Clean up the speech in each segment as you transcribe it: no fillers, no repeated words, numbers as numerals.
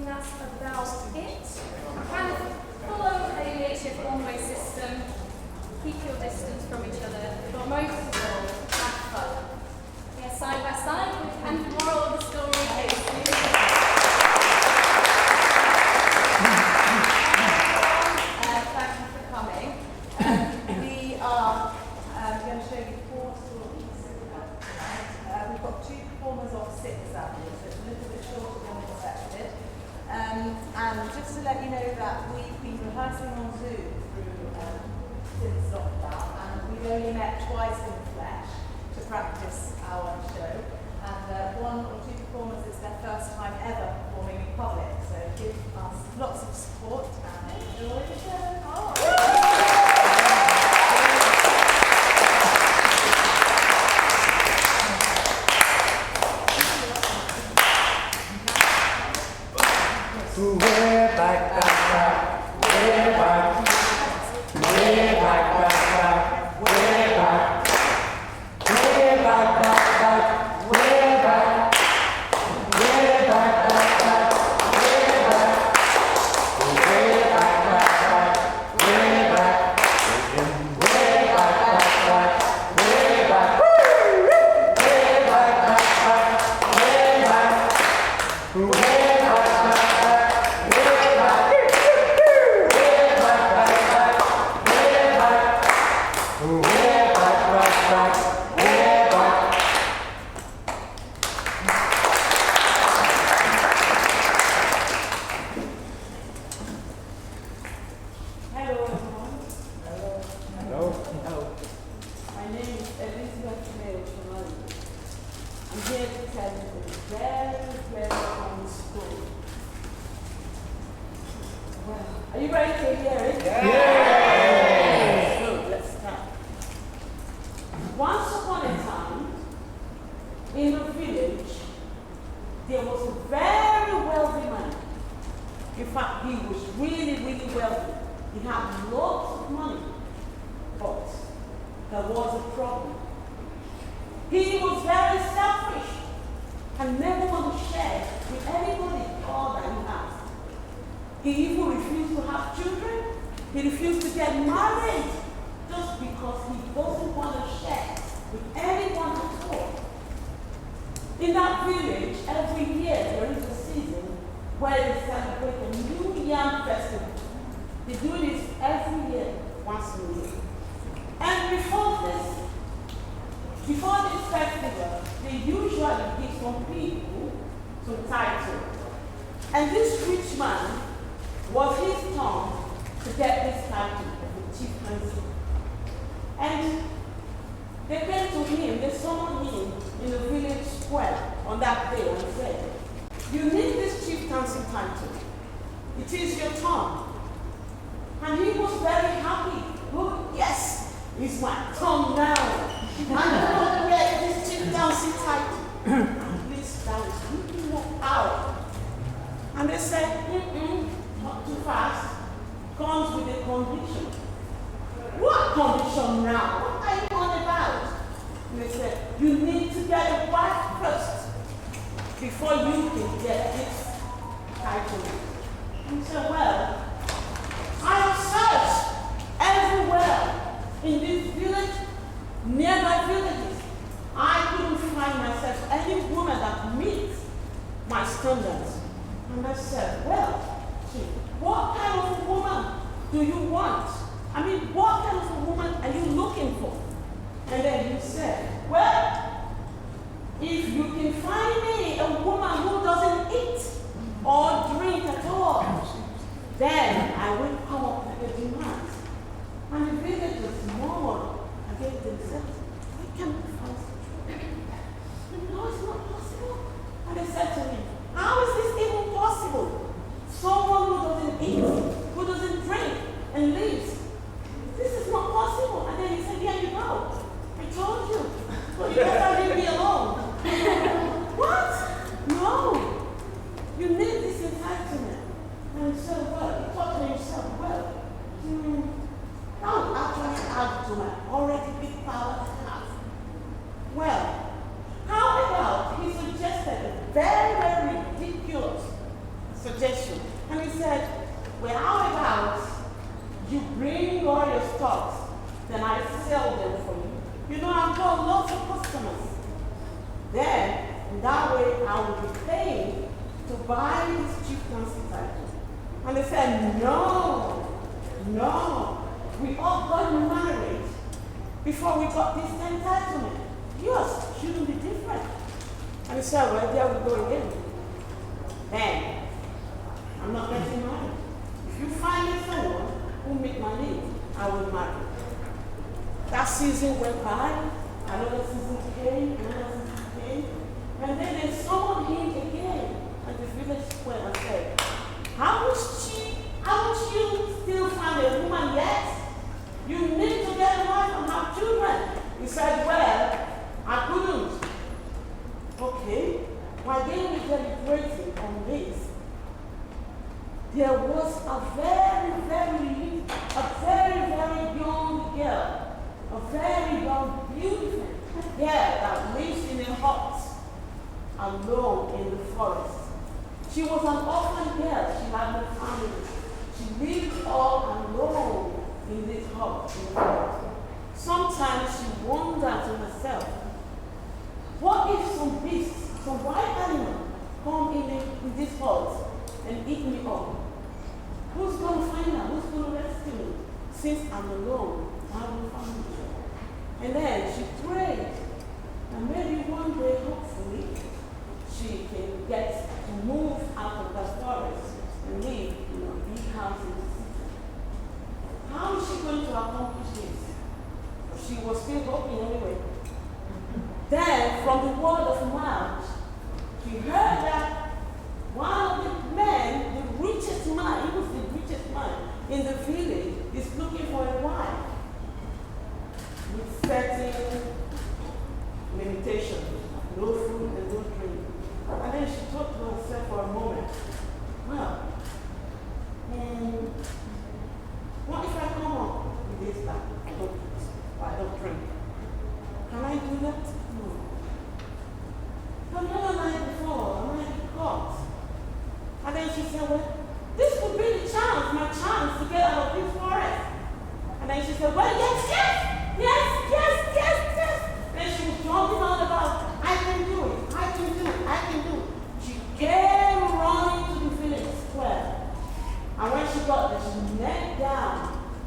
and that's about it. Kind of follow a makeshift one-way system, keep your distance from each other, but most of all, have fun. Yeah, side by side, and the moral of the story is thank you for coming. We are going to show you 4 stories. We've got 2 performers of 6 out here, so it's a little bit shorter than expected. And just to let you know that we've been rehearsing on Zoom since lockdown, and we've only met twice in the flesh to practice our show. And 1 or 2 performers, it's their first time ever performing in public, so give us lots of support and enjoy the show. Way back, back, way back, way back, back, way back, way back, back, way back, way back, back, way back, way back, way back, way back, way back, way back, Are you ready to hear it? Yeah. Good, let's start. Once upon a time, in a village, there was a very wealthy man. In fact, he was really, really wealthy. He had lots of money, but there was a problem. He was very selfish and never wanted to share with anybody all that he has. He even refused to have children. He refused to get married just because he doesn't want to share with anyone at all. In that village, every year there is a season where they celebrate a new yam festival. They do this every year, once a year. And before this festival, they usually give some people some title. And this rich man was his turn to get this title of the chieftaincy. And they came to him, they summoned him in the village square on that day and said, "You need this chieftaincy title. It is your turn." And he was very happy. "Oh, yes, it's my turn now. I'm going to get this chieftaincy title." And this guy was looking out. And they said, not too fast. Comes with a condition. "What condition now? What are you on about?" And they said, "You need to get a wife first before you can get this title." And he said, "Well, I have searched everywhere in this village, nearby villages. I couldn't find myself any woman that meets my standards." And I said, "Well, what kind of a woman do you want? I mean, what kind of a woman are you looking for?" And then he said, "Well, if you can find me a woman who doesn't eat or drink at all, then I will come up with a demand." And the villagers murmured against themselves, "Why can't we find such a woman? No, it's not possible." And they said to him, "How is this even possible? Someone who doesn't eat, who doesn't drink, and lives. This is not possible." And then he said, "Here you go. I told you. But you better leave me alone." "What? No. suggestion. And he said, well, how about you bring all your stocks, then I sell them for you. You know, I've got lots of customers. Then, in that way, I will be paying to buy this chieftaincy title. And they said, no, we all got married before we got this entitlement. Yours shouldn't be different. And he said, well, there we go again. Then, I'm not getting married. If you find me someone who meet my needs, I will marry. That season went by, another season came, and then they summoned him again at the village square and said, haven't you still found a woman yet? You need to get a wife and have children. He said, well, I couldn't. Okay, while they were deliberating on this, there was a very, very young girl, a very young, beautiful girl that lives in a hut alone in the forest. She was an orphan girl. She had no family. She lived all alone in this hut in the forest. Sometimes she wondered to herself, what if some beasts, some wild animal, come in this hut and eat me up? Who's going to find her? Who's going to rescue me? Since I'm alone, I have no family. And then she prayed, and maybe one day, hopefully, she can get to move out of the forest and live in a big house in the city. How is she going to accomplish this? She was still hoping anyway. Then, from the word of mouth, she heard that one of the men, the richest man, he was the richest man in the village, is looking for a wife with certain limitations, no food and no drink. And then she thought to herself for a moment, well, what if I come up with this life? I don't drink. Can I do that? No. I've never lied before. I'm like caught. And then she said, well, this could be the chance, my chance to get out of this forest. And then she said, well, yes. Then she was talking all about, I can do it. She came running to the village square. And when she got there, she knelt down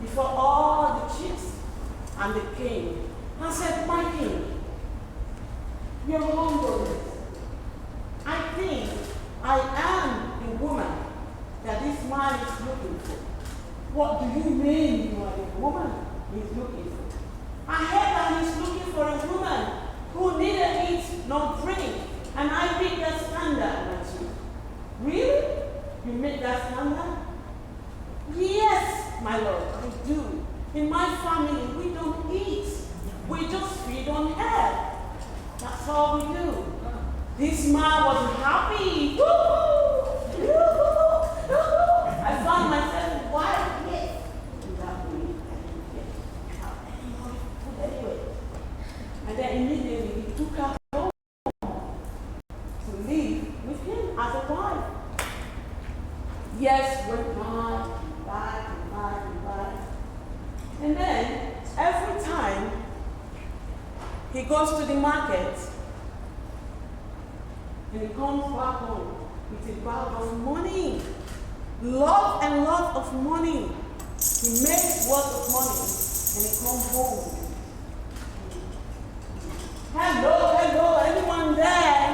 before all the chiefs and the king and said, my king, your humbleness, I think I am the woman that this man is looking for. What do you mean you are the woman he's looking for? I heard that he's looking for a woman who neither eats nor drink, and I meet that standard at you. Really? You meet that standard? Yes, my lord, I do. In my family, we don't eat. We just feed on air. That's all we do. This man was happy. Woo-hoo! I found myself in wild place. In that way, I didn't have any more food anyway. And then immediately he took her home to live with him as a wife. Years went by. And then, every time he goes to the market, and he comes back home with a bag of money. Love of money. He makes lots of money, and he comes home. Hello, anyone there?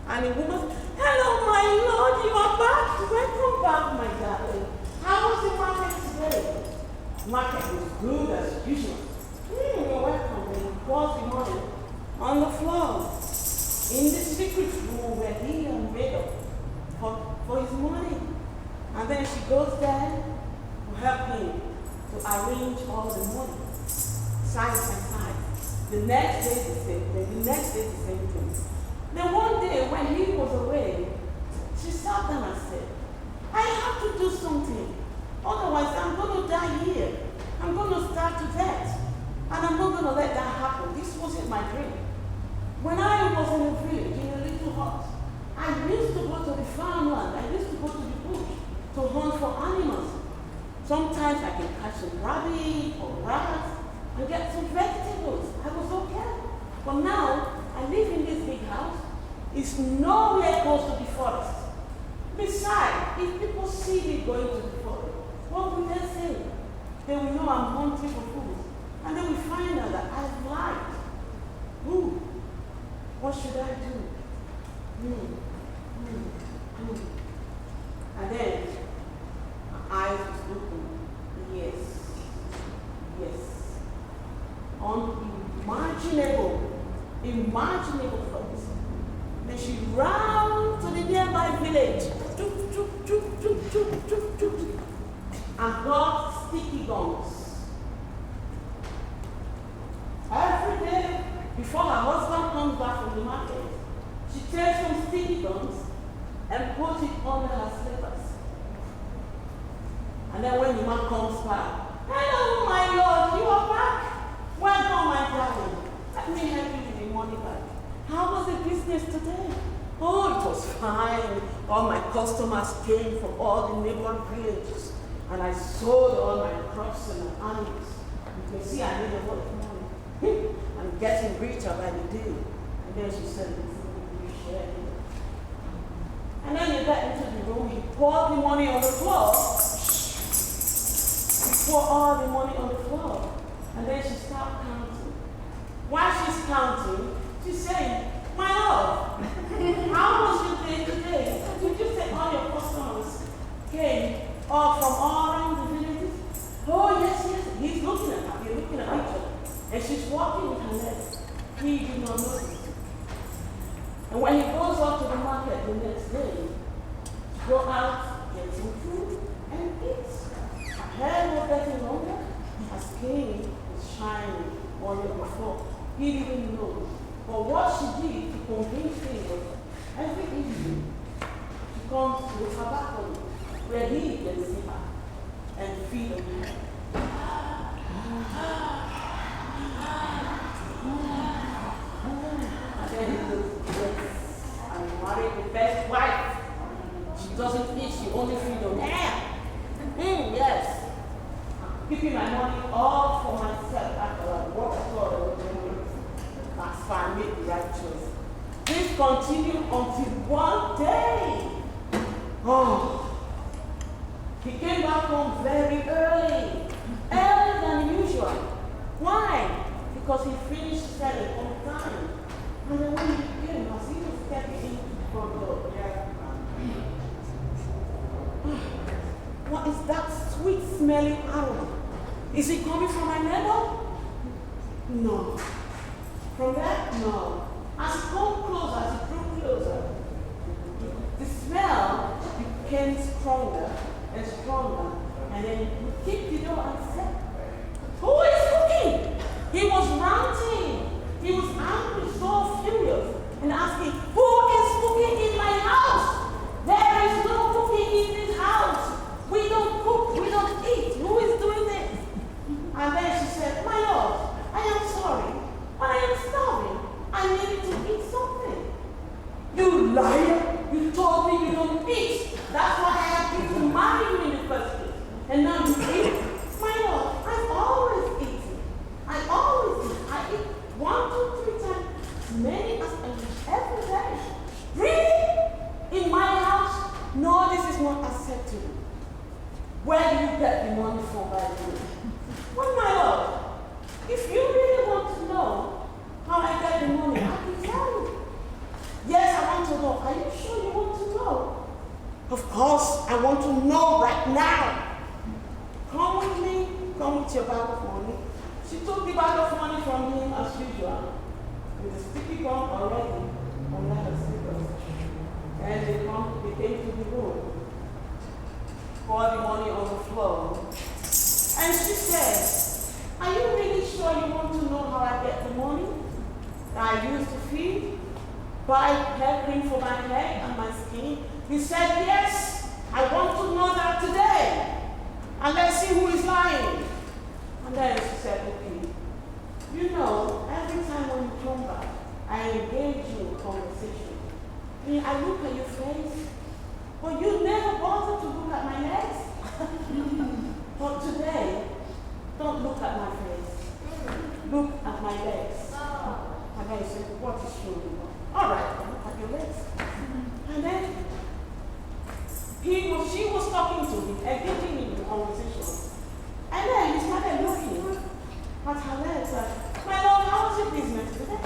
And the woman says, hello, my lord, you are back. Welcome back, my darling. How was the market today? Market was good as usual. You're welcome. And he pours the money on the floor in the secret room where he had made up for his money. And then she goes there to help him to arrange all the money, side by side. The next day the same thing, the same thing. Then one day when he was away, she sat down and said, I have to do something. Otherwise, I'm going to die here. I'm going to starve to death. And I'm not going to let that happen. This wasn't my dream. When I was in a village, in a little hut, I used to go to the farmland. I used to go to the for animals. Sometimes I can catch some rabbit or rats and get some vegetables. I was okay. But now, I live in this big house. It's nowhere close to the forest. Besides, if people see me going to the forest, what will they say? They will know I'm hunting for food. And they will find out that I've lied. Ooh, what should I do? And then, my eyes was open. Yes. Unimaginable thoughts. Then she ran to the nearby village and got sticky gums. Every day, before her husband comes back from the market, she takes some sticky gums and puts it under her slippers. And then when the man comes back, "Hello, my lord, you are back. Welcome, my darling. Let me help you with the money back. How was the business today?" "Oh, it was fine. All my customers came from all the neighboring villages, and I sold all my crops and my animals. You can see I made a lot of money. I'm getting richer by the day." And then she said, "We share it." And then you get into the room, he poured the money on the floor. He poured all the money on the floor. And then she started counting. While she's counting, she's saying, "My lord, how was your day today? Did you say all your customers came all from all around the villages?" "Oh, yes. He's looking at her. They're looking at each other. And she's walking with her legs. He did not notice. And when he goes up to the market the next day, she go out, get some food, and eat. Her hair was getting longer. Her skin was shining more than before. He didn't know. But what she did to convince him was every evening she comes to her balcony where he can see her and feed on her. And then he goes, "Yes, I married the best wife. She doesn't eat, she only feeds on her. Yes. Keeping my money all for myself after I work for it. That's why I made the right choice." This continued until one day. He came back home very early, earlier than usual. Why? Because he finished selling on time. And then when he came, as he was stepping into the front door, what is that sweet smelling aroma? Is it coming from my neighbor? No. From there? No. As he came closer, as he drew closer, the smell became stronger and stronger. And then he kicked the door and said, "Who is cooking?" He was ranting. He was angry, so furious, and asking, "Who is cooking in my house? There is no cooking in this house. We don't cook, we don't eat. Who is doing this?" And then she said, "My lord, I am sorry, but I am starving. I need to eat something." "You liar! You told me you don't eat. That's why I agreed to marry you in the first place. And now you eat?" "My lord, I've always eaten. I always eat. I eat 1 to 3 times as many as I eat every day." "Really? In my house? No, this is not acceptable. Where do you get the money from, by the way?" "Well, my lord, if you really want to know how I get the money, I can tell you." "Yes, I want to know. Are you sure you want to know?" "Of course, I want to know right now." "Come with me. Come with your bag of money." She took the bag of money from him as usual, with the sticky gum already under her slippers. And they came to the room, poured the money on the floor. And she said, "Are you really sure you want to know how I get the money that I used to feed, buy hair cream for my hair and my skin?" He said, "Yes, I want to know that today. And let's see who is lying." And then she said, "Okay, you know, every time when you come back, I engage you in conversation. I look at your face, but you never bother to look at my legs. talking to him, engaging him in conversation. And then he started looking at her legs like, my lord, how was your business today?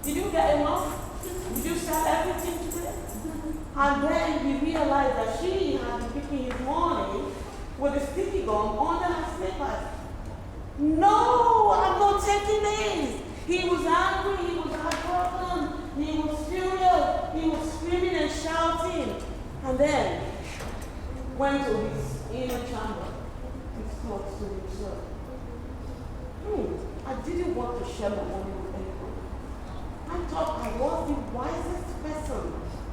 Did you get enough? Did you sell everything today? And then he realized that she had been picking his money with a sticky gum under her slippers. No, I'm not taking this. He was angry, he was heartbroken, he was furious, he was screaming and shouting. And then went to his inner chamber, his thoughts to himself. I didn't want to share my money with anyone. I thought I was the wisest person.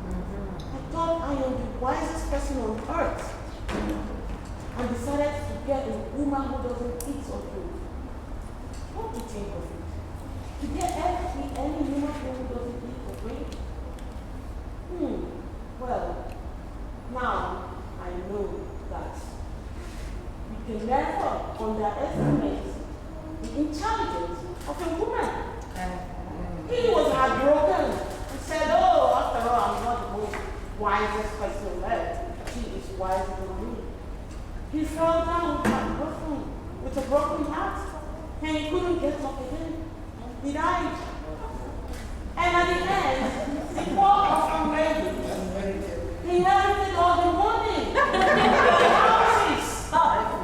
I thought I am the wisest person on earth. And decided to get a woman who doesn't eat or drink. What do you think of it? To get any woman who doesn't eat or drink? Well, now I know that we can never underestimate the intelligence of a woman. He was heartbroken and said, oh, after all, I'm not the most wisest person on earth. She is wiser than me. He fell down with a broken heart, and he couldn't get up again. He died. And at the end, the poor orphan lady inherited all the money, the houses,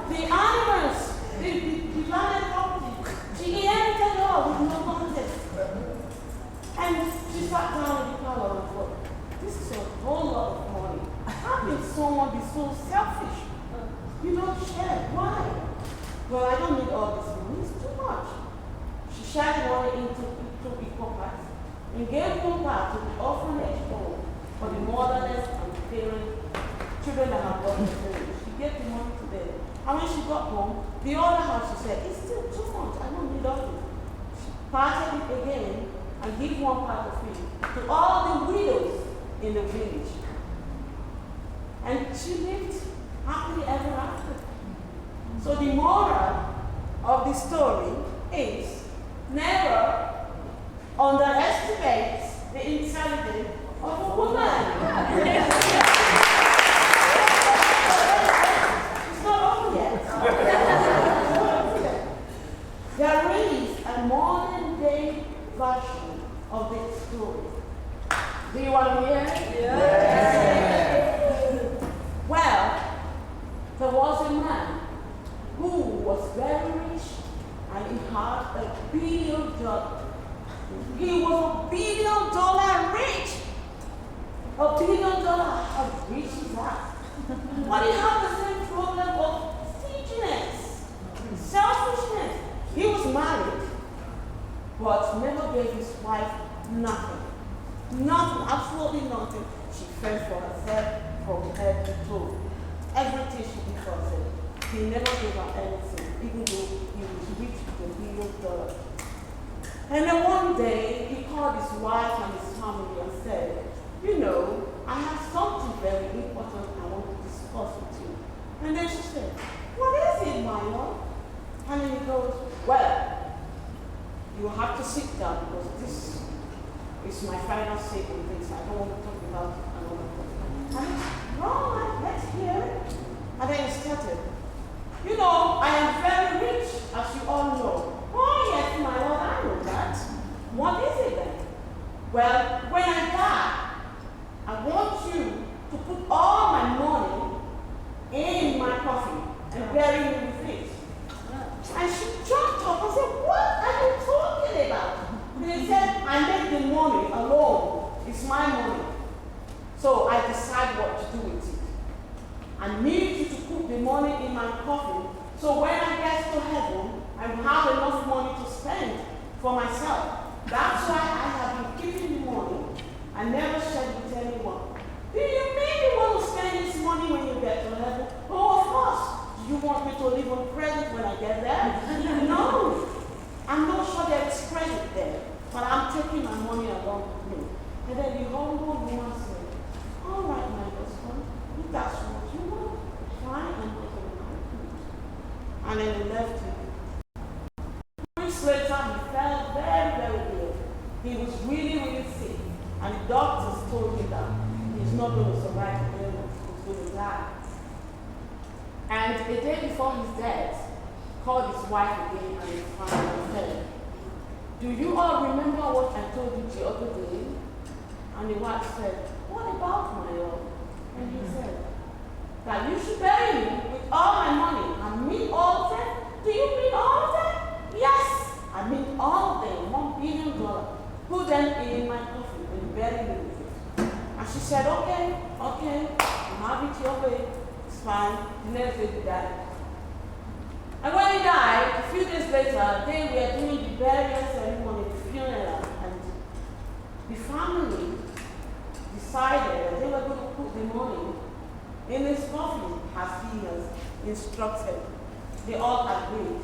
the animals, the landed property. She inherited all with no contest. And she sat down in the parlor and thought, this is a whole lot of money. How can someone be so selfish? You don't share. Why? Well, I don't need all this money. It's too much. She shared money into equal parts and gave one part to the orphanage home for the motherless and the children that have got the village. She gave the money to them. And when she got home, the other house, she said, it's still too much. I don't need all of it. She parted it again and gave one part of it to all the widows in the village. And she lived happily ever after. So the moral of the story is never underestimate the intelligence of a woman. It's not over yet. There is a modern day version of this story. Do you want to hear it? Yes. Well, there was a man who was very rich and he had $1 billion. He was $1 billion rich. $1 billion, how rich is that? But he had the same problem of stinginess, selfishness. He was married, but never gave his wife nothing. Nothing, absolutely nothing. She fed for herself from head to toe. Everything she did for herself. He never gave her anything, even though he was rich with $1 billion. And then one day, he called his wife and his family and said, you know, I have something very important I want to discuss with you. And then she said, what is it, my lord? And then he goes, well, you have to sit down because this is my final say on this. I don't want to talk about another person. And it's wrong, let's hear it. And then he started. You know, I am very rich, as you all know. Oh yes, my lord, I know that. What is it then? Well, when I die, I want you to put all my money in my coffin and bury me with it. And she jumped up and said, what are you talking about? And he said, I make the money alone. It's my money. So I decide what to do with it. I need you to put the money in my coffin so when I get to heaven, I will have enough money to spend for myself. That's why I have been keeping the money and never shared it with anyone. Do you mean you want to spend this money when you get to heaven? Oh, of course. Do you want me to live on credit when I get there? No. I'm not sure there is credit there, but I'm taking my money along with me. And then the humble woman said, all right, my husband, if that's what you want, fine, and go to my food. And then they left him. Weeks later, he felt very, very ill. He was really, really sick. And the doctors told him that he's not going to survive the illness, he's going to die. And a day before his death, called his wife again and his family and said, "Do you all remember what I told you the other day?" And the wife said, "What about, my lord?" And he said, "That you should bury me with all my money. I mean all of them." "Do you mean all of them?" "Yes, I mean all of them, $1 billion. Put them in my coffin and bury me with it." And she said, "Okay, you have it your way. It's fine." The next day he died. And when he died, a few days later, they were doing the burial ceremony, the funeral, and the family decided that they were going to put the money in his coffin as he has instructed. They all agreed.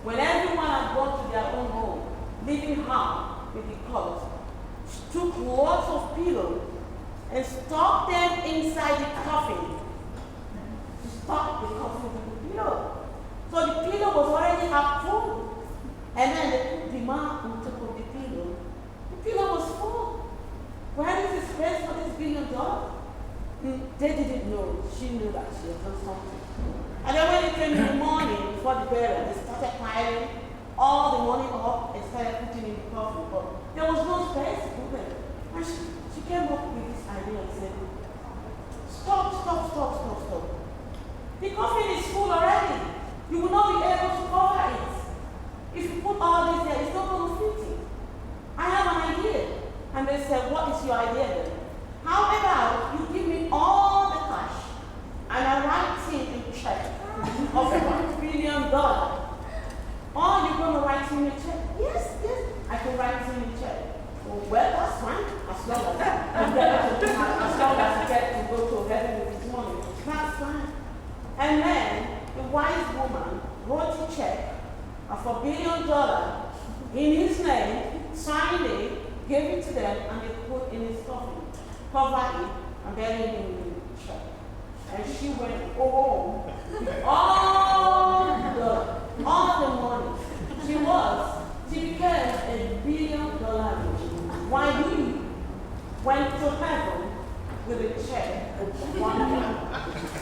When everyone had gone to their own home, leaving her with the corpse, she took lots of pillows and stuck them inside the coffin. She stuck the coffin with the pillow. So the pillow was already half full. And then they put the man on top of the pillow. The pillow was full. Where is the space for this $1 billion? They didn't know. She knew that she had done something. And then when it came in the morning before the burial, they started piling all the money up and started putting in the coffin. But there was no space to put them. And she came up with this idea and said, stop. The coffin is full already. You will not be able to cover it. If you put all this there, it's not going to fit it. I have an idea. And they said, what is your idea then? How about you give me all the cash and I write in a check of $1 billion? Or you're going to write in a check? Yes, I can write in a check. Well, that's fine. As long as you get to go to heaven with this money, that's fine. And then the wise woman wrote a check for $1 billion in his name, signed it, gave it to them, and they put in his coffin, covered it, and buried him in the check. And she went home with all the money. She became $1 billion. While he went to heaven with a check of $1 million.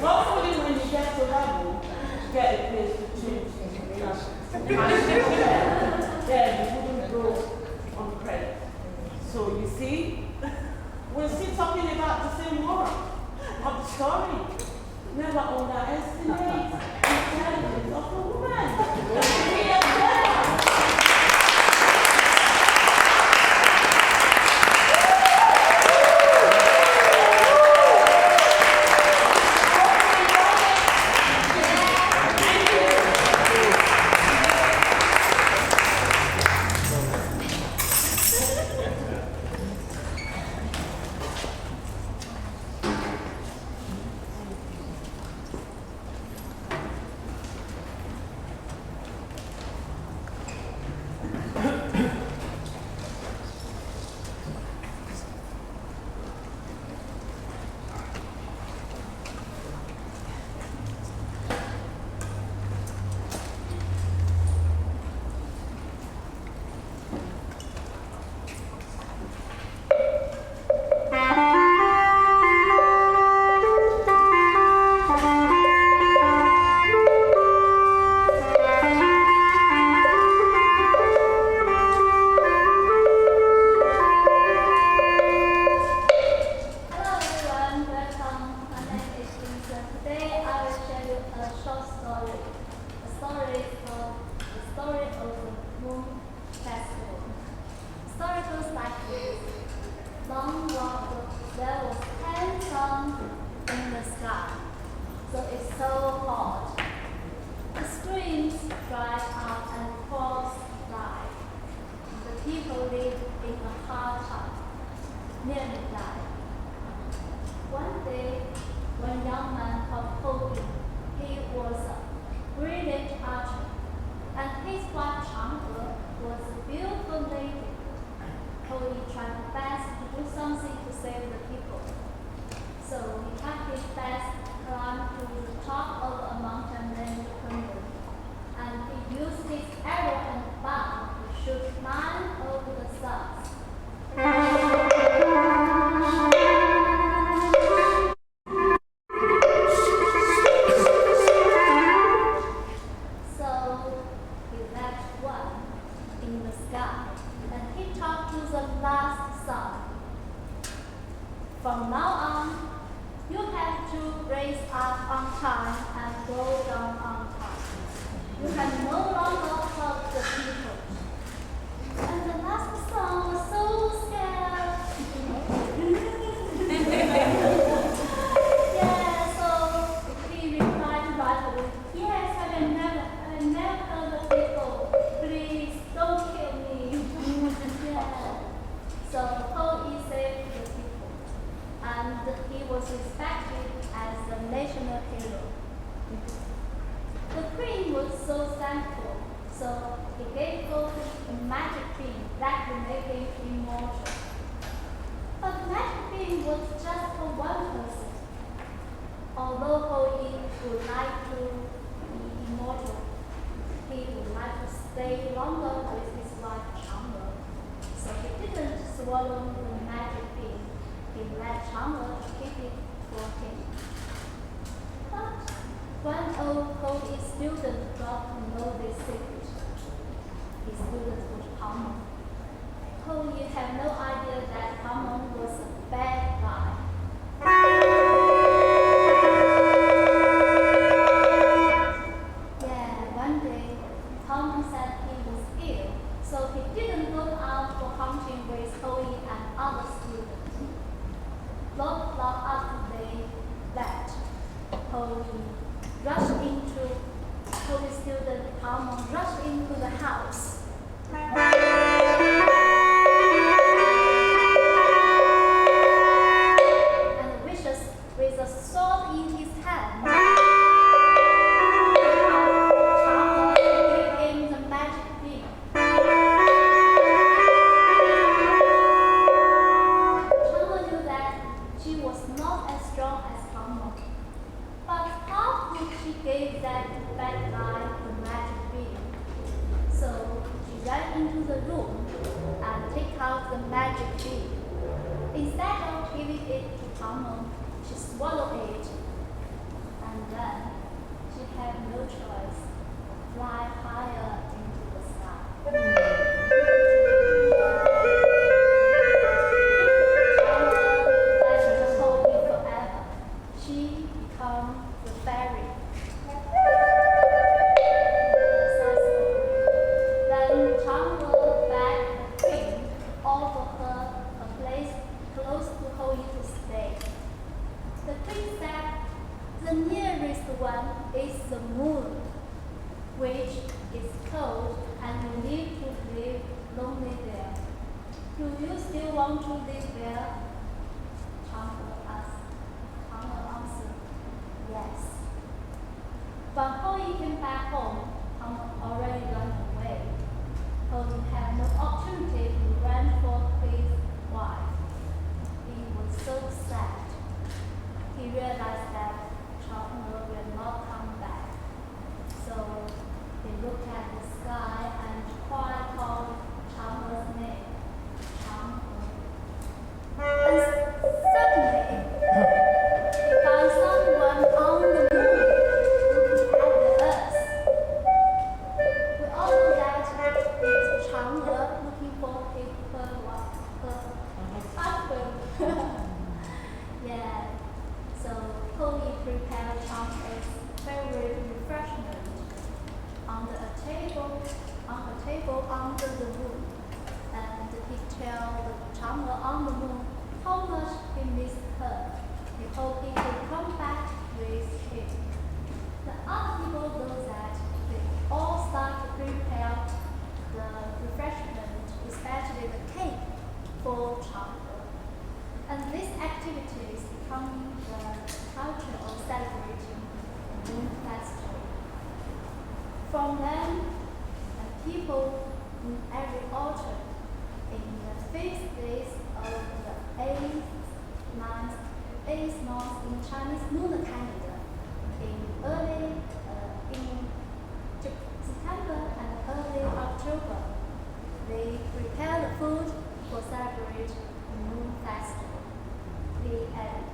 Hopefully when you get to heaven, you get a place to change. Then you wouldn't go on credit. So you see, we're still talking about the same moral of the story. Never underestimate the intelligence of a woman. We are better. Shoot mine over the stars. to raise up on time and go down on time. You can no longer help the people. And the last song was so scared. Yeah, so he replied right away, yes, I never heard the people. Please don't kill me. Yeah. So Ho saved the people, and he was respected as a national hero. The queen was so thankful, so he gave Ho a magic bean that would make him immortal. But the magic bean was just for one person. Although Ho would like to be immortal, he would like to stay longer with his wife Chang'e. So he didn't swallow the magic bean. He let Chang'e keep it for him. But when old Holy student got to know this secret, his student was Hamon. Holy had no idea that Hamon was a bad guy. Yeah, one day, Hamon said he was ill, so he didn't go out for hunting with Holy and other students. Long after they left, Holy student Hamon rushed into the house. And vicious, with a sword in his hand, gave him the magic bean. Chang'e knew that she was not as strong as Hamon. But how could she give that bad guy the magic bean? So she ran into the room and took out the magic bean. Instead of giving it to Hamon, she swallowed it. And then she had no choice, fly higher into the sky. She became the fairy. Then Chang'e begged the queen offer her a place close to Hoyi to stay. The queen said, the nearest one is the moon, which is cold and you need to live lonely there. Do you still want to live there? Chang'e asked. Chang'e answered, yes. When Hoyi came back home, Hamon already run away. Hoyi had no opportunity to run for his wife. He was so sad. He realized that Chang'e will not come back. So he looked at the sky and quietly called Chang'e's name, Chang'e. And suddenly, he found someone on the moon looking at the earth. We all know that it's Chang'e looking for her husband. Yeah. So Holy prepared Chang'e's favorite refreshment on a table under the moon, and he told Chang'e on the moon how much he missed her. He hoped he could come back with him. The other people know that they all start to prepare the refreshment, especially the cake, for Chang'e. And this activity is becoming the culture of celebrating the Moon Festival. From then, the people in every autumn, in the 5th days of the 8th month in Chinese lunar calendar, in September and early October, they prepare the food for celebrate the Moon Festival. The end.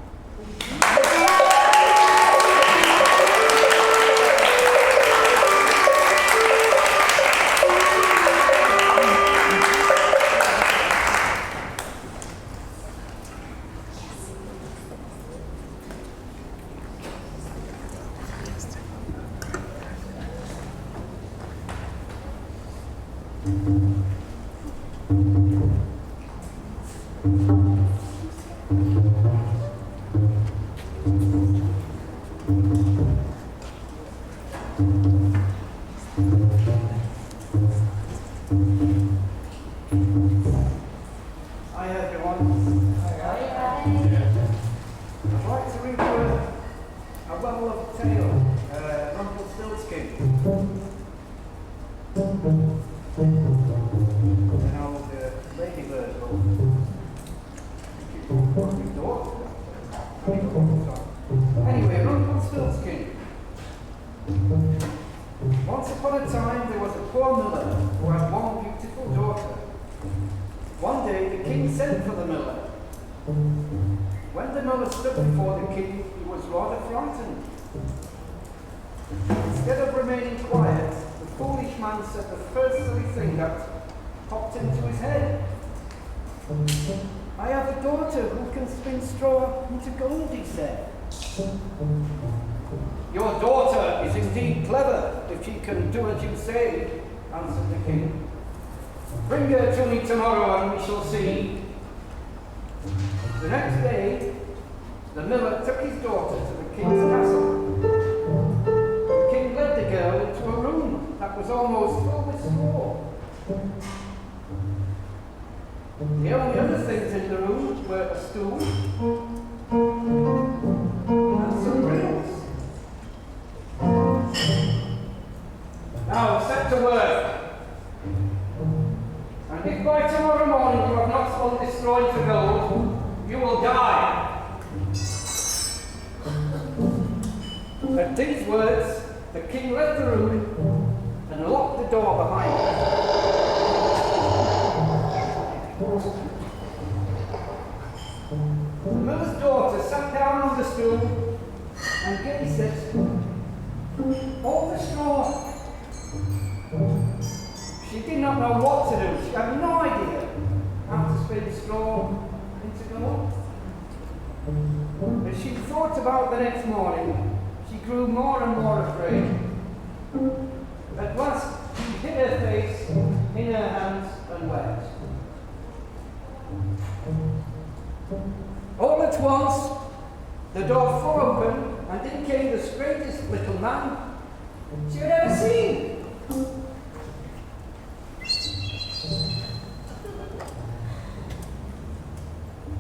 a well-loved tale, Rumpelstiltskin. An old ladybird wrote. Anyway, Rumpelstiltskin. Once upon a time there was a poor miller who had one beautiful daughter. One day the king sent for the miller. When the miller stood before the king, he was rather frightened. Instead of remaining quiet, the foolish man said the first silly thing that popped into his head. I have a daughter who can spin straw into gold, he said. Your daughter is indeed clever if she can do as you say, answered the king. Bring her to me tomorrow and we shall see. The next day, the miller took his daughter to the king's castle. The king led the girl into a room that was almost filled with straw. The only other things in the room were a stool and some rails. Now set to work. And if by tomorrow morning you have not spun this straw into gold, you will die. At these words, the king left the room and locked the door behind him. The miller's daughter sat down on the stool and gazed at all the straw. She did not know what to do. She had no idea how to spin straw into gold. As she thought about the next morning, she grew more and more afraid. At last, she hid her face in her hands and wept. All at once, the door flew open, and in came the straightest little man she had ever seen.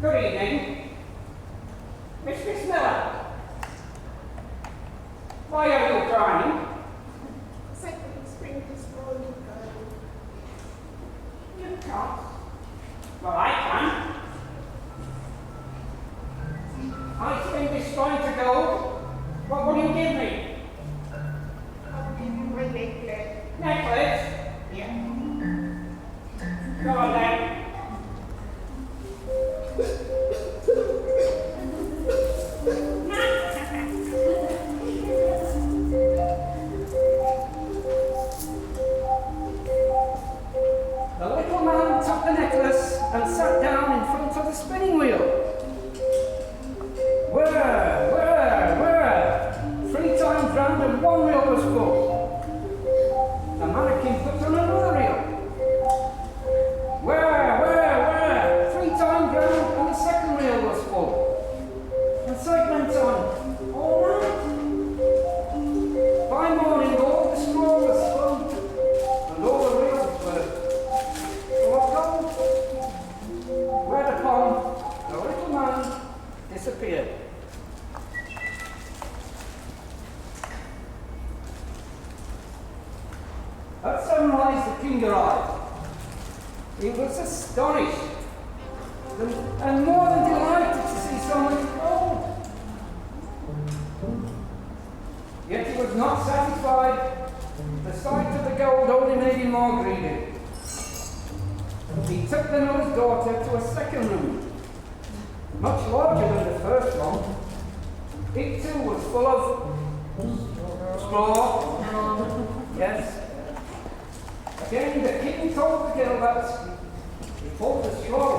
Good evening. Miss Miller. Why are you crying? I couldn't spring this morning gold. You can't. Well, I can. I think this going to go. What will you give me? I'll give you my necklace. Necklace? Yeah. Go on then. The little man took the necklace and sat down in front of the spinning wheel. Whir! 3 times round and 1 reel was full. The mannequin put on another reel. Whir! 3 times round and the second reel was full. And so it went on all night. By morning all the straw was spun and all the reels were full of gold. Whereupon the little man disappeared. At sunrise the king arrived. He was astonished and more than delighted to see so much gold. Yet he was not satisfied. The sight of the gold only made him more greedy. He took the miller's daughter to a second room, much larger than the first one. It too was full of straw. Yes. Again, the king told the girl that if all the straw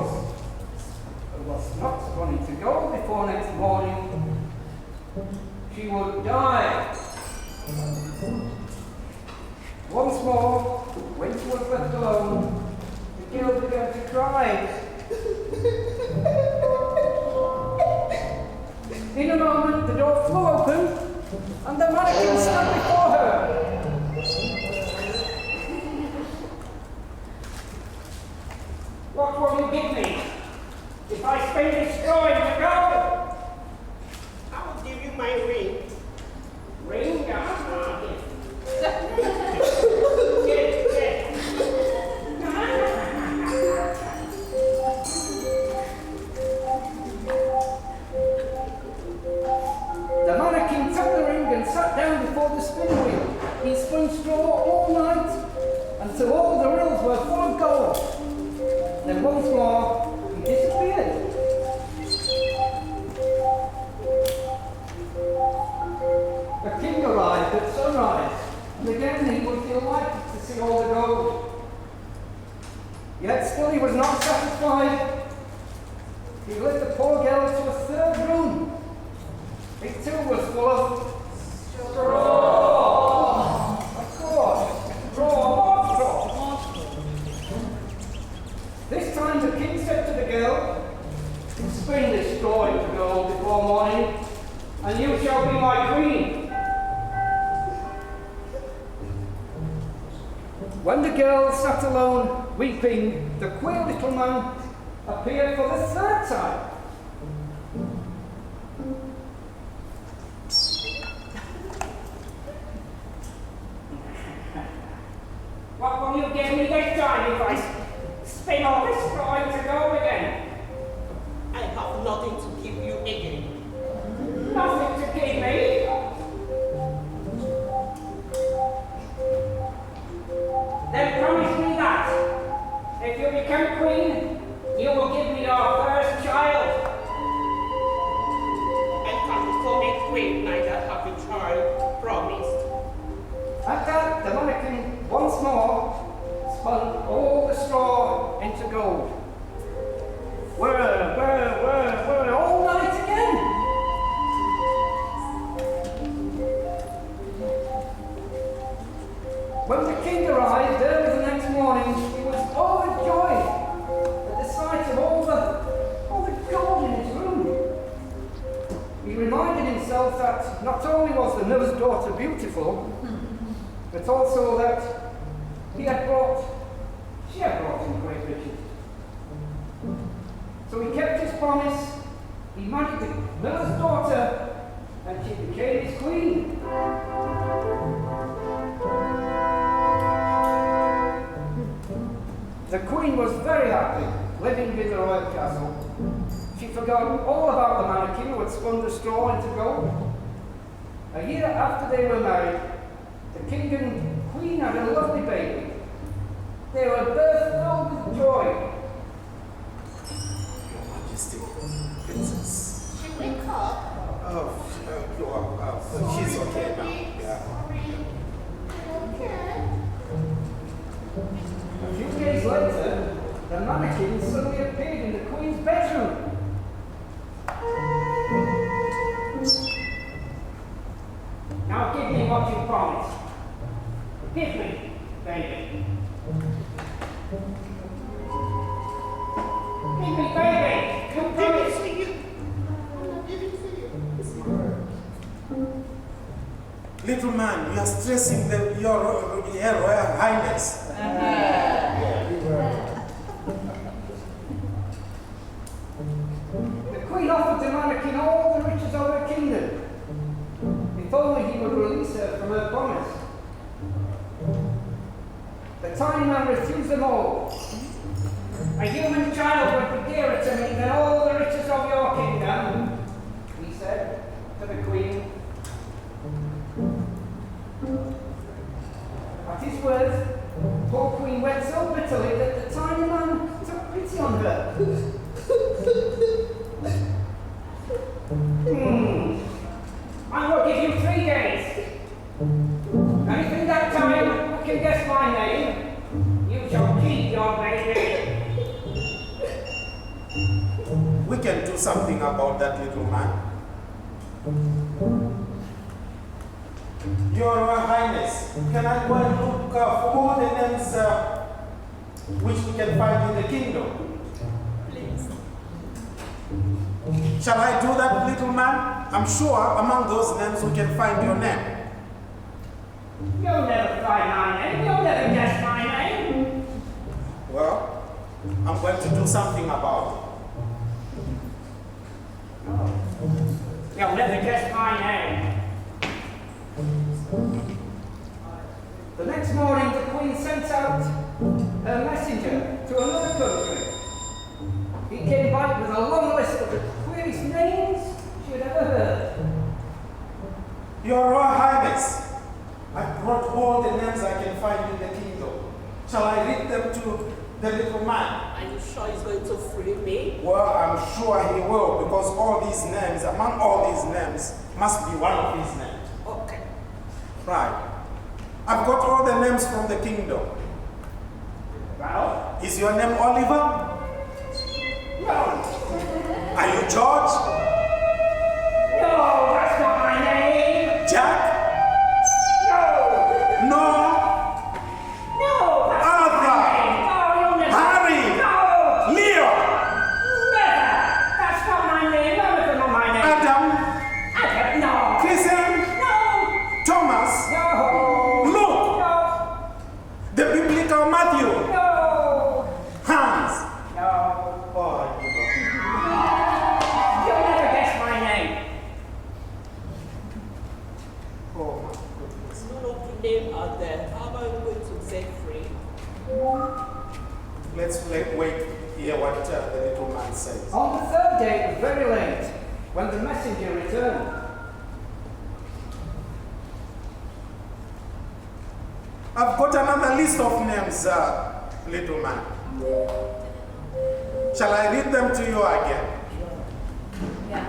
was not spun into gold before next morning, she would die. Once more, when she was left alone, the girl began to cry. In a moment, the door flew open, and the mannequin stood before her. What will you give me if I spin this straw into gold? I will give you my ring. Ring? Get. The mannequin took the ring and sat down before the spin wheel. He spun straw all night until all the reels were full of gold. Then once more, he disappeared. The king arrived at sunrise, and again he was delighted to see all the gold. Yet still he was not satisfied. He led the poor girl to a third room. It too was full of straw. Of course, more straw. This time the king said to the girl, "Spin this straw into gold before morning, and you shall be my queen." When the girl sat alone, weeping, the queer little man appeared for the third time. What will you give me this time if I spin all this straw into gold again? I have nothing to give you again. Nothing to give me. Then promise me that if you become queen, you will give me your first child. I can't become a queen, neither have a child promised. At that, the mannequin once more spun all the straw into gold. Whirr, all night again. When the king arrived early the next morning, he was overjoyed at the sight of all the gold in his room. He reminded himself that not only was the miller's daughter beautiful, but also that she had brought him great riches. So he kept his promise. He married the miller's daughter, and she became his queen. The queen was very happy living in the royal castle. She forgot all about the mannequin who had spun the straw into gold. A year after they were married, the king and queen had a lovely baby. They were both filled with joy. Your Majesty, Princess. She wake up. She's okay now. Yeah. Okay. A few days later, the mannequin suddenly appeared in the queen's bedroom. Now give me what you promised. Give me, baby. Give me, baby. You Give it promised. to you. I'm not giving to you. It's my word. Little man, you are stressing your Royal Highness. The queen offered the mannequin all the riches of her kingdom, if only he would release her from her promise. The tiny man refused them all. A human child would be dearer to me than all the riches of your kingdom, he said to the queen. At his words, poor queen wept so bitterly that the tiny man took pity on her. I will give you 3 days. And if in that time you can guess my name, you shall keep your baby. We can do something about that, little man. Your Royal Highness, can I go and look for all the names which we can find in the kingdom? Please. Shall I do that, little man? I'm sure among those names we can find your name. You'll never find my name. You'll never guess my name. Well, I'm going to do something about it. You'll never guess my name. The next morning, the Queen sent out a messenger to another country. He came back with a long list of the queerest names she had ever heard. Your Royal Highness, I brought all the names I can find in the kingdom. Shall I read them to the little man? Are you sure he's going to free me? Well, I'm sure he will, because all these names, among all these names, must be one of his names. Okay. Right. I've got all the names from the kingdom. Well, Is your name Oliver? no. Are you George? No, that's not my name. Jack? No. No? No, that's Arthur? not my name. No, you'll never. Harry? No. Leo? Never. That's not my name. None of them are my name. Adam? Adam, no. Christian? No. Thomas? No. Luke? No. The biblical Matthew? No. Hans? No. Oh, I give up. You'll never guess my name. Oh my goodness. None of the names are there. How am I going to set free? Let's wait hear what the little man says. On the third day, it was very late when the messenger returned. I've got another list of names, little man. Shall I read them to you again? Yeah.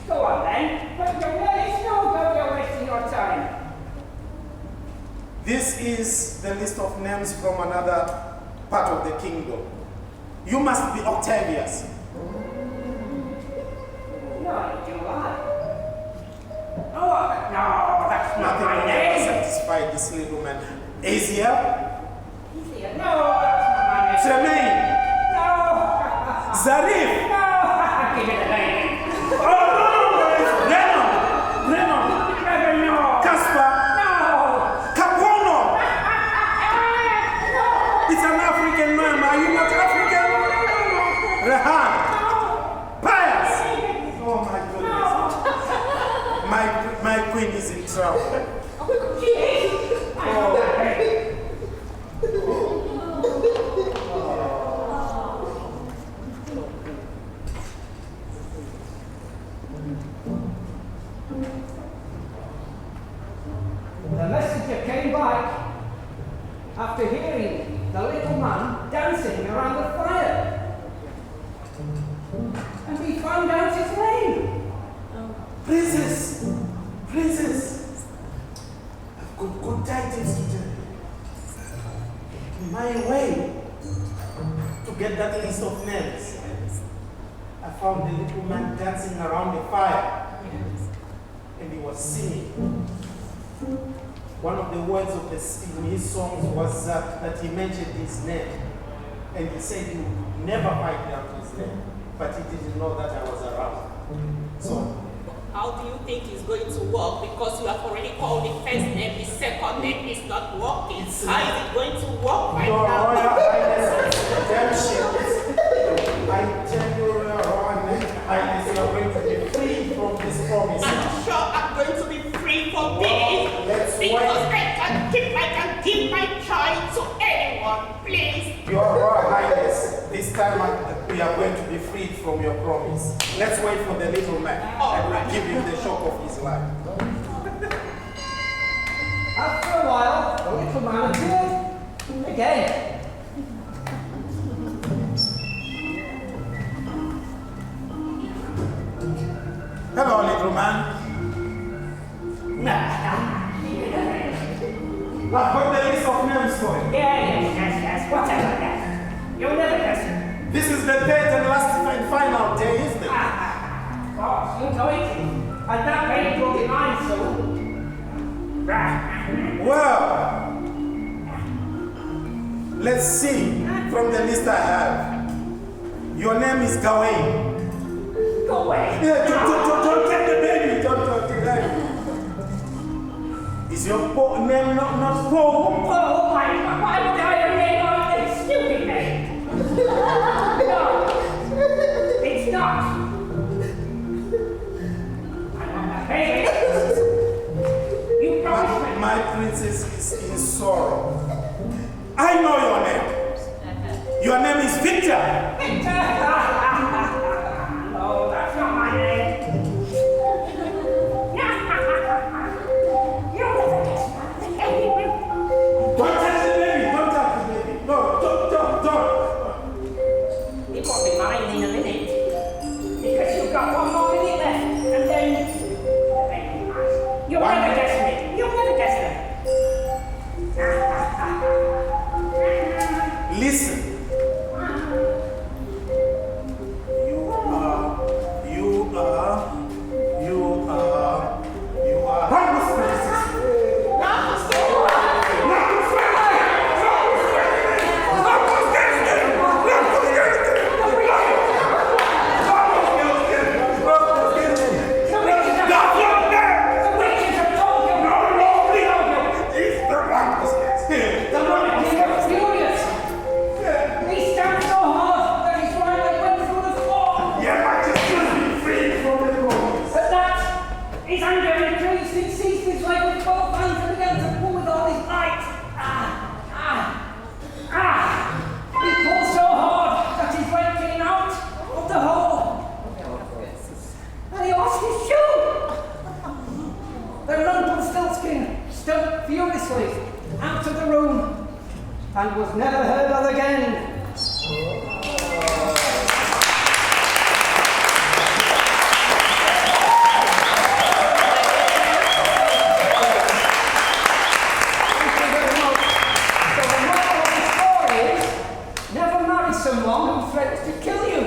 Go on then. But it's no good you're wasting your time. This is the list of names from another part of the kingdom. You must be Octavius. No, you lie. Oh, no, that's not Nothing my will ever name. satisfy this little man. Asia? No, that's not my name. Tremaine? No. Zarif? No. Give it a name. Renan? No. Caspar? No. Capono? It's an African name. Are you not African? Rehan? Pius? Oh my goodness. My queen is in trouble. The messenger came back after hearing the little man dancing around the fire. And he found out his name. Princess! Princess! I've got good tidings to tell you. My way to get that list of names. I found the little man dancing around the fire. And he was singing. One of the words of in his songs was that he mentioned his name. And he said he would never find out his name. But he didn't know that I was around. So, How do you think it's going to work? Because you have already called the first name, the second name is not working. How is it going to work right Your now? Royal Highness, redemption. I tell you, Your Royal Highness, you are going to be free from this promise. I'm sure I'm going to be free from this. Let's Because wait. I can give my child to anyone, please. Your Royal Highness, this time we are going to be freed from your promise. Let's wait for the little man and we'll give him the shock of his life. After a while, the little man appeared again. Hello, little man. I've got the list of names for you. Yes, whatever that. You'll never guess it. This is the third and last and final day, isn't it? Boss, you know it. And that baby will be mine soon. Right. Well, let's see from the list I have. Your name is Gawain. Go away. Yeah, don't take the baby. Don't take the baby. Is your name not Paul? Oh my God, why would I have made all this stupid name? No. sorrow. I know your name. Your name is Victor. Victor! No, that's not my name. You'll never guess my name. Don't touch the baby. Don't touch the baby. No, don't. It won't be mine in a minute. Because you've got one more minute left. And then you'll never guess me. You'll never guess me. Listen. You are. Marcus Francis. Marcus He's under increased and seized his leg with both hands and began to pull with all his might. He pulled so hard that his leg came out of the hole. And he lost his shoe. The Rumpelstiltskin stood furiously out of the room and was never heard of again. Someone who threatens to kill you.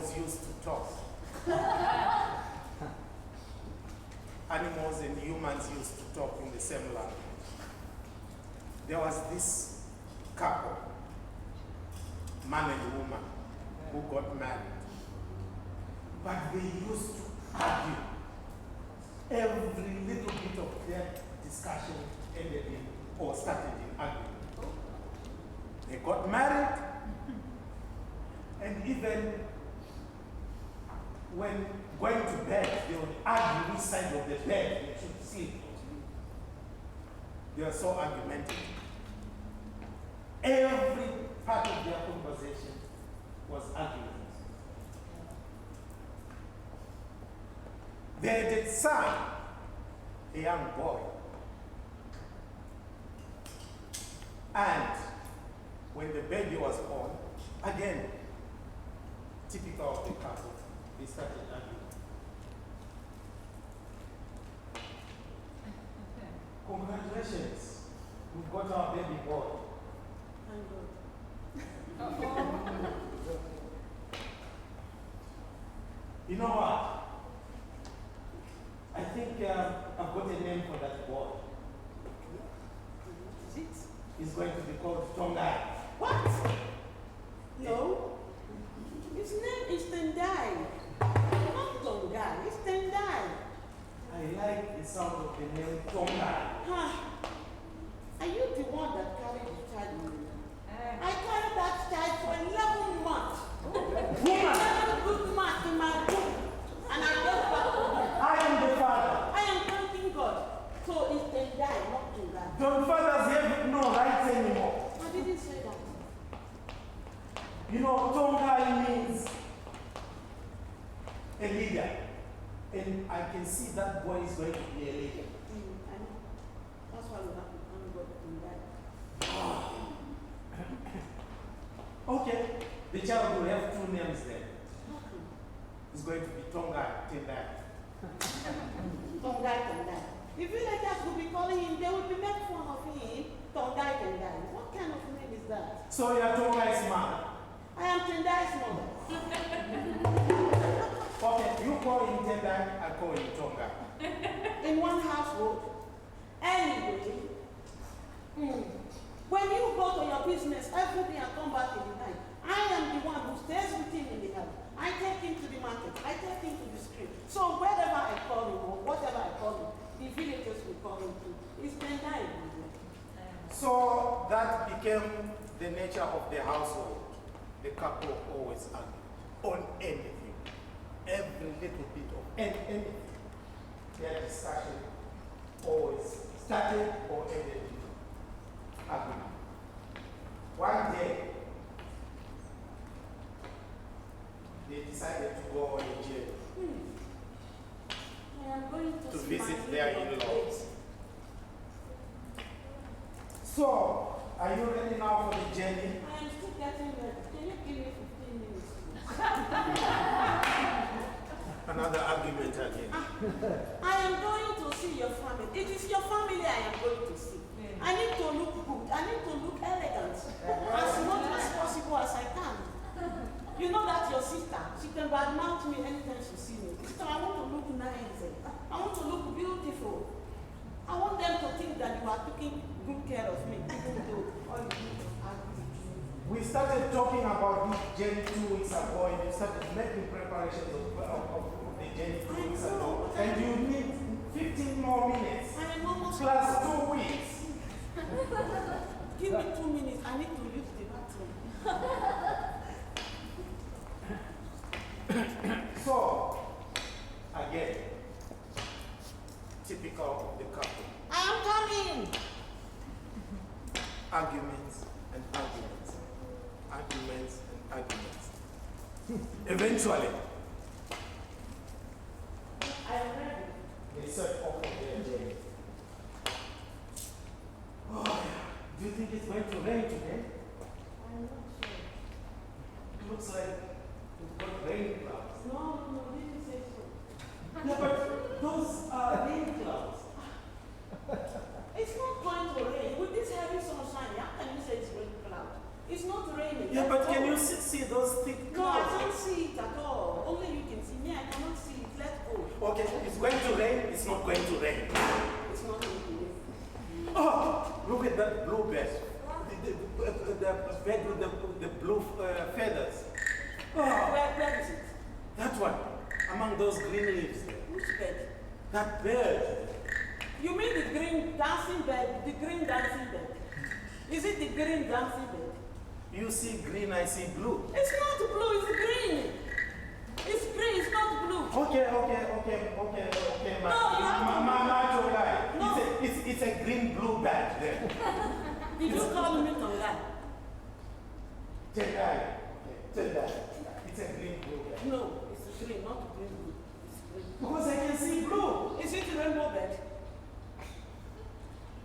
animals used to talk. Animals and humans used to talk in the same language. There was this couple, man and woman, who got married. But they used to argue. Every little bit of their discussion ended in or started in argument. They got married, and even when going to bed, they would argue which side of the bed they should sleep. They were so argumentative. Every part of their conversation was argument. They had a son, a young boy. And when the baby was born, again, typical of the couple, they started arguing. Congratulations, we've got our baby boy. Thank God. You know what? I think I've got a name for that boy. Is it? He's going to be called Tongai. What? No. His name is Tendai. Not Tongai, it's Tendai. I like the sound of the name Tongai. Huh. Are you the one that carried the child in you? I carried that child for 11 months. 11 good months in my womb. And I got back home. I am the father. I am thanking God. So it's Tendai, not Tongai. Don't fathers have no rights anymore. I didn't say that. You know, Tongai means a leader. And I can see that boy is going to be a leader. I know. That's why we have to thank God Tendai. Okay. The child will have two names then. It's going to be Tongai, Tendai. Tendai. The villagers will be calling him, they will be making fun of him. Tendai. What kind of name is that? So you are Tongai's mother. I am Tendai's mother. Okay, you call him Tendai, I call him Tongai. In one household. Anyway, when you go to your business every day and come back in the night, I am the one who stays with him in the house. I take him to the market. I take him to the street. So wherever I call him or whatever I call him, the villagers will call him too. It's Tendai. So that became the nature of the household. The couple always argued on anything. Every little bit of anything. Their discussion always started or ended in argument. One day, they decided to go on a journey I am going to see visit my their in-laws. in-laws. So, are you ready now for the journey? I am still getting ready. Can you give me 15 minutes? Another argument again. I am going to see your family. It is your family I am going to see. I need to look good. I need to look elegant. As much as possible as I can. You know that your sister, she can badmouth me anytime she sees me. So I want to look nice. I want to look beautiful. I want them to think that you are taking good care of me. Even though all you do is argue. We started talking about this journey 2 weeks ago, and you started making preparations of the journey 2 weeks ago. And you need 15 more minutes. I am almost Plus 2 weeks. Give me 2 minutes. I need to use the bathroom. So, again, typical of the couple. I am coming. Arguments and arguments. Arguments and arguments. Eventually, I am ready. they set off on their journey. Oh, yeah. Do you think it's going to rain today? I'm not sure. It looks like we've got rain clouds. No, didn't say so. Yeah, but those are rain clouds. It's not going to rain. With this heavy sunshine, how can you say it's rain cloud? It's not raining. Yeah, but can you see those thick No, I clouds? can't see it at all. going to rain, it's not going to rain. It's not going to rain. Oh, look at that blue bird. The bird with the blue feathers. Oh, Where is it? that one, among those green leaves. Which bird? That bird. You mean the green dancing bird? The green dancing bird? Is it the green dancing bird? You see green, I see blue. It's not blue, it's green. It's green, it's not blue. Okay, No, you have to- No. It's a green blue bird there. Did you call me Tonga? Tendai. It's a green blue bird. No, it's green, not green blue. It's green. Because I can see blue. Is it a rainbow bird?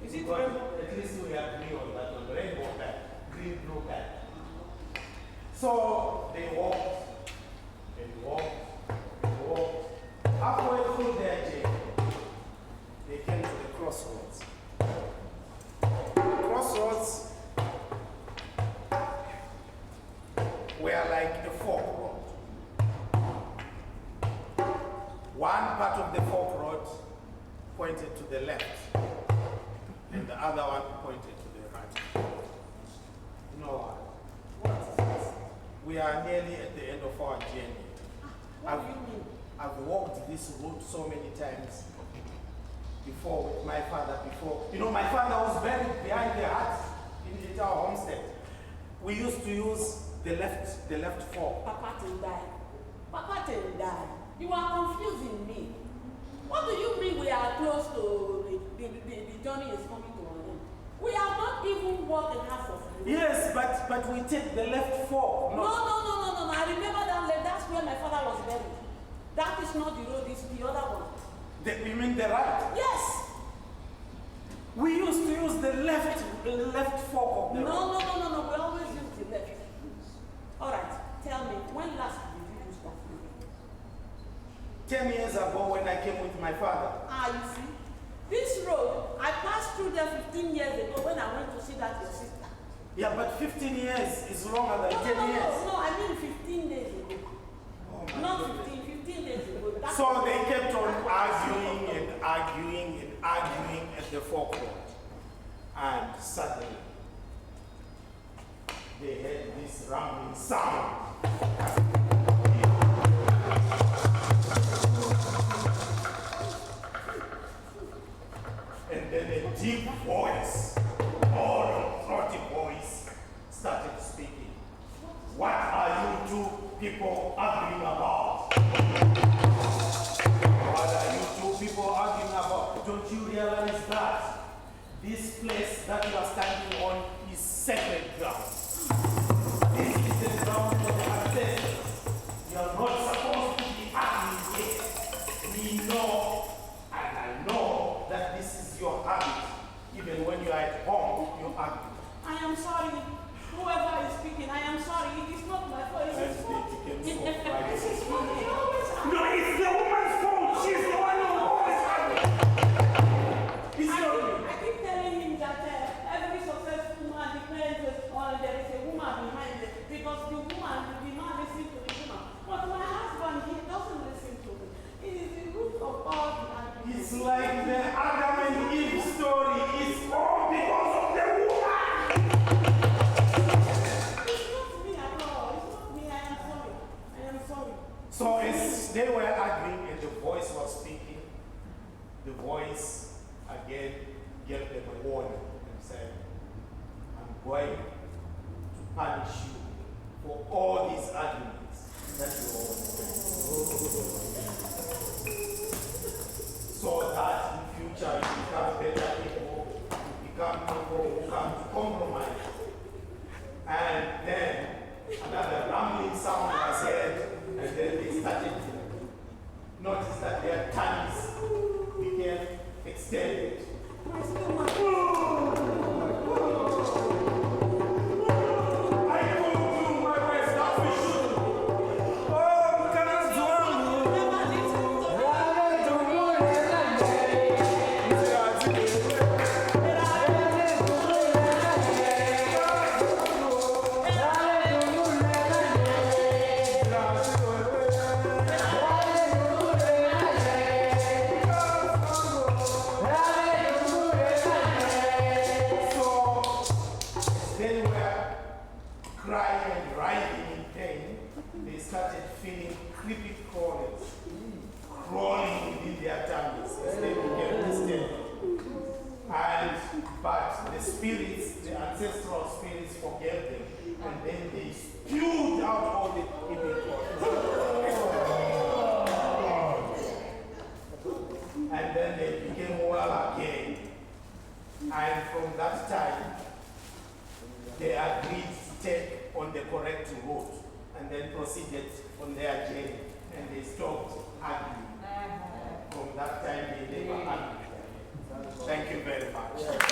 Is it But rainbow? at least we agree on that one. Rainbow bird, green blue bird. So they walked. Halfway through their journey, they came to the crossroads. Crossroads were like a fork road. One part of the fork road pointed to the left, and the other one pointed to the right. You know what is this? We are nearly at the end of our journey. What do you mean? I've walked this route so many times before with my father. You know, my father was buried behind the hut in our homestead. We used to use the left fork. Papa died. Papa died. You are confusing me. What do you mean we are close to the journey is coming to an end? We have not even walked in half of it. Yes, but we take the left fork. No. I remember that left. That's where my father was buried. That is not the road, it's the other one. You mean the right? Yes. We used to use the left fork of the road. No. We always use the left. All right. Tell me, when last did you use that road? 10 years ago when I came with my father. You see, this road, I passed through there 15 years ago when I went to see that your sister. Yeah, but 15 years is longer than 10 years. No, I mean 15 days ago. Oh my Not goodness. 15 days ago. That's So they kept on arguing at the fork road. And suddenly, they heard this rumbling sound. And then a deep voice, or throaty voice, started speaking. What are you two people arguing about? What are you two people arguing about? Don't you realize that this place that you are standing on is sacred ground? This is the ground for the ancestors. You are not supposed to be arguing here. We know, and I know, that this is your habit. Even when you are at home, you argue. I am sorry. Whoever is speaking, I am sorry. It is not my fault. It is fault. It is fault. No, it's the woman's fault. She's the one who always argues. I keep telling him that every successful man depends on there is a woman behind it. Because the woman did not listen to the woman. But my husband, he doesn't listen to me. It is the root of all the arguments. It's like the Adam and Eve story. It's all because of the woman. It's not me at all. It's not me. I am sorry. I am sorry. So as they were arguing and the voice was speaking, the voice again gave them a warning and said, I'm going to punish you for all these arguments that you always so that in future you become better people, you become people who come to compromise. And then another rumbling sound was heard, and then they started to notice that their tongues became extended. My stomach. I told you, my wife, that we should. Oh, cannot do spirits, the ancestral spirits forgave them, and then they spewed out all the evil thoughts. And then they became well again. And from that time, they agreed to take on the correct road and then proceeded on their journey. And they stopped arguing. From that time, they never argued. Thank you very much.